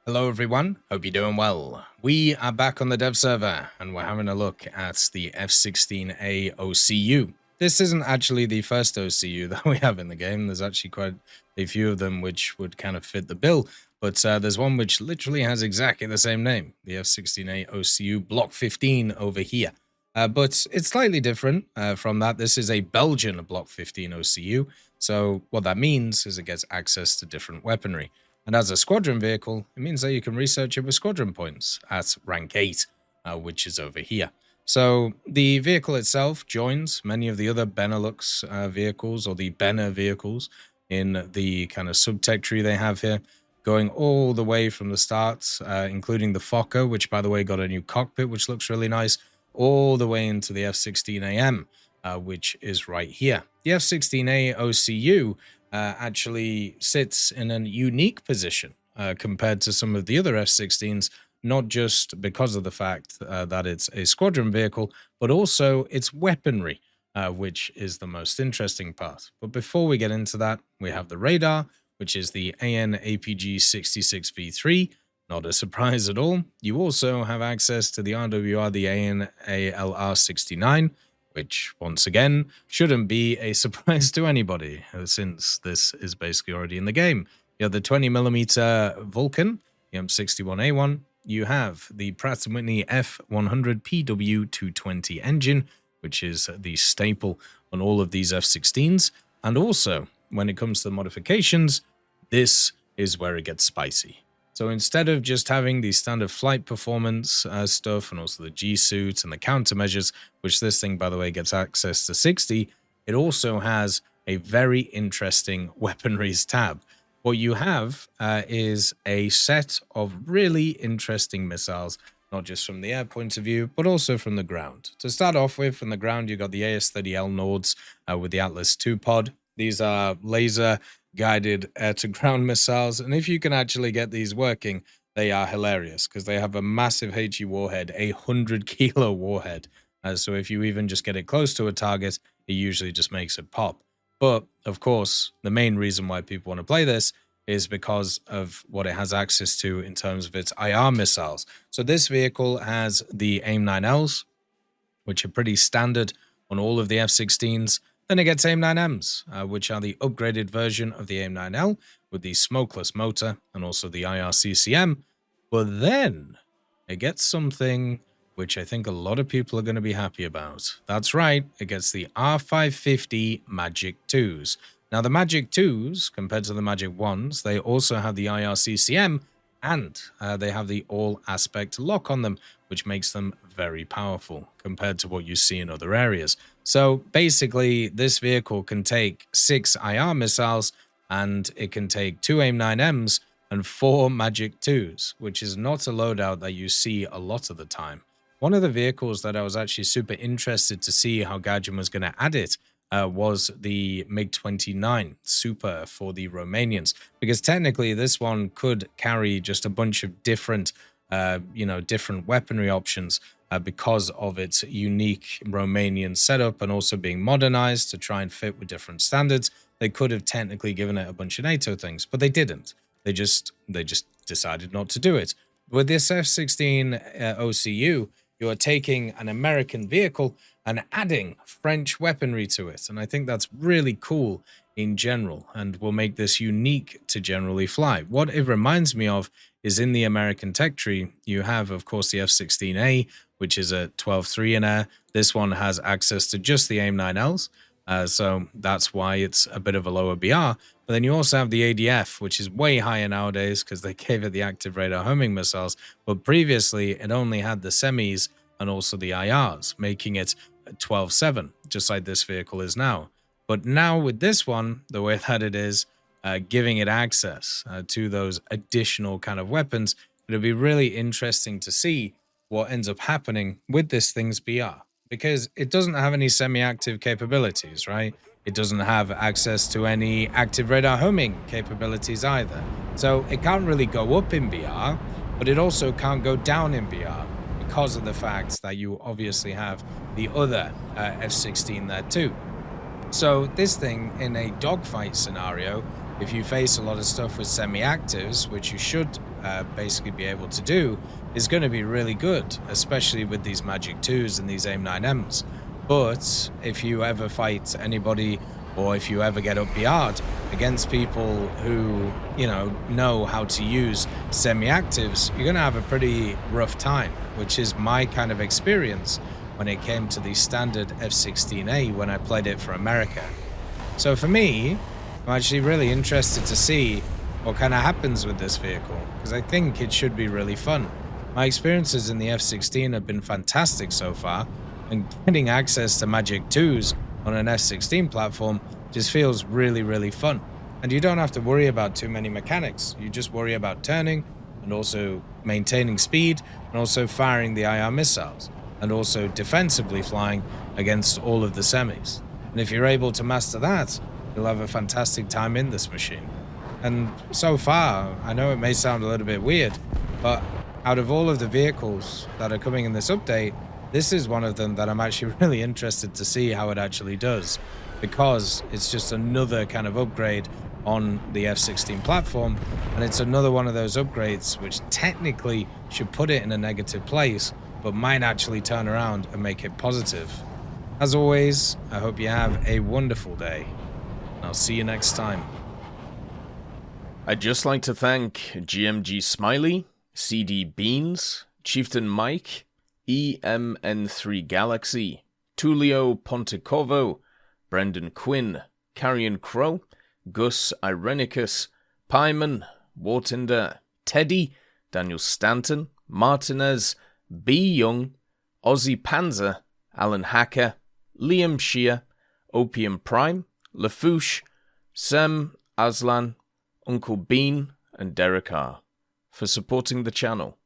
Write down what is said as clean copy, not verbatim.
Hello everyone, hope you're doing well. We are back on the dev server and we're having a look at the F-16A OCU. This isn't actually the first OCU that we have in the game. There's actually quite a few of them which would kind of fit the bill, but there's one which literally has exactly the same name, the F-16A OCU Block 15 over here. But it's slightly different from that. This is a Belgian Block 15 OCU, so what that means is it gets access to different weaponry. And as a squadron vehicle, it means that you can research it with squadron points at rank 8, which is over here. So the vehicle itself joins many of the other Benelux vehicles, or the Benner vehicles, in the kind of subtech tree they have here, going all the way from the start, including the Fokker, which, by the way, got a new cockpit, which looks really nice, all the way into the F-16AM, which is right here. The F-16A OCU actually sits in a unique position compared to some of the other F-16s, not just because of the fact that it's a squadron vehicle, but also its weaponry, which is the most interesting part. But before we get into that, we have the radar, which is the AN/APG-66V3. Not a surprise at all. You also have access to the RWR, the AN/ALR-69, which, once again, shouldn't be a surprise to anybody, since this is basically already in the game. You have the 20mm Vulcan, the M61A1. You have the Pratt & Whitney F100PW220 engine, which is the staple on all of these F-16s. And also, when it comes to the modifications, this is where it gets spicy. So instead of just having the standard flight performance stuff and also the G-suit and the countermeasures, which this thing, by the way, gets access to 60, it also has a very interesting weaponries tab. What you have is a set of really interesting missiles, not just from the air point of view, but also from the ground. To start off with, from the ground, you've got the AS-30L Nords with the Atlas II pod. These are laser guided air-to-ground missiles, and if you can actually get these working, they are hilarious because they have a massive HE warhead, a 100-kilo warhead. So if you even just get it close to a target, it usually just makes it pop. But, of course, the main reason why people want to play this is because of what it has access to in terms of its IR missiles. So this vehicle has the AIM-9Ls, which are pretty standard on all of the F-16s. Then it gets AIM-9Ms, which are the upgraded version of the AIM-9L with the smokeless motor and also the IRCCM. But then it gets something which I think a lot of people are going to be happy about. That's right, it gets the R550 Magic 2s. Now, the Magic 2s, compared to the Magic 1s, they also have the IRCCM, and they have the all-aspect lock on them, which makes them very powerful compared to what you see in other areas. So basically, this vehicle can take 6 IR missiles, and it can take 2 AIM-9Ms and 4 Magic 2s, which is not a loadout that you see a lot of the time. One of the vehicles that I was actually super interested to see how Gaijin was going to add it was the MiG-29 Super for the Romanians, because technically this one could carry just a bunch of different, different weaponry options because of its unique Romanian setup and also being modernized to try and fit with different standards. They could have technically given it a bunch of NATO things, but they didn't. They just decided not to do it. With this F-16 OCU, you are taking an American vehicle and adding French weaponry to it. And I think that's really cool in general and will make this unique to generally fly. What it reminds me of is in the American tech tree, you have, of course, the F-16A, which is a 12.3 in air. This one has access to just the AIM-9Ls. So that's why it's a bit of a lower BR. But then you also have the ADF, which is way higher nowadays because they gave it the active radar homing missiles. But previously, it only had the semis and also the IRs, making it 12.7, just like this vehicle is now. But now with this one, the way that it is, giving it access to those additional kind of weapons, it'll be really interesting to see what ends up happening with this thing's BR. Because it doesn't have any semi-active capabilities, right? It doesn't have access to any active radar homing capabilities either. So it can't really go up in BR, but it also can't go down in BR because of the fact that you obviously have the other F-16 there too. So this thing, in a dogfight scenario, if you face a lot of stuff with semi-actives, which you should basically be able to do is going to be really good, especially with these Magic 2s and these AIM-9Ms. But if you ever fight anybody, or if you ever get up yard against people who, know how to use semi-actives, you're going to have a pretty rough time, which is my kind of experience when it came to the standard F-16A when I played it for America. So for me, I'm actually really interested to see what kind of happens with this vehicle, because I think it should be really fun. My experiences in the F-16 have been fantastic so far, and getting access to Magic 2s on an F-16 platform just feels really, really fun. And you don't have to worry about too many mechanics. You just worry about turning, and also maintaining speed, and also firing the IR missiles, and also defensively flying against all of the semis. And if you're able to master that, you'll have a fantastic time in this machine. And so far, I know it may sound a little bit weird, but out of all of the vehicles that are coming in this update, this is one of them that I'm actually really interested to see how it actually does, because it's just another kind of upgrade on the F-16 platform, and it's another one of those upgrades which technically should put it in a negative place, but might actually turn around and make it positive. As always, I hope you have a wonderful day, and I'll see you next time. I'd just like to thank GMG Smiley, CD Beans, Chieftain Mike, EMN3 Galaxy, Tulio Pontecorvo, Brendan Quinn, Carrion Crow, Gus Irenicus, Pyman, Wartinder, Teddy, Daniel Stanton, Martinez, B. Young, Ozzy Panzer, Alan Hacker, Liam Shear, Opium Prime, Lafouche, Sem, Aslan, Uncle Bean, and Derek R. for supporting the channel.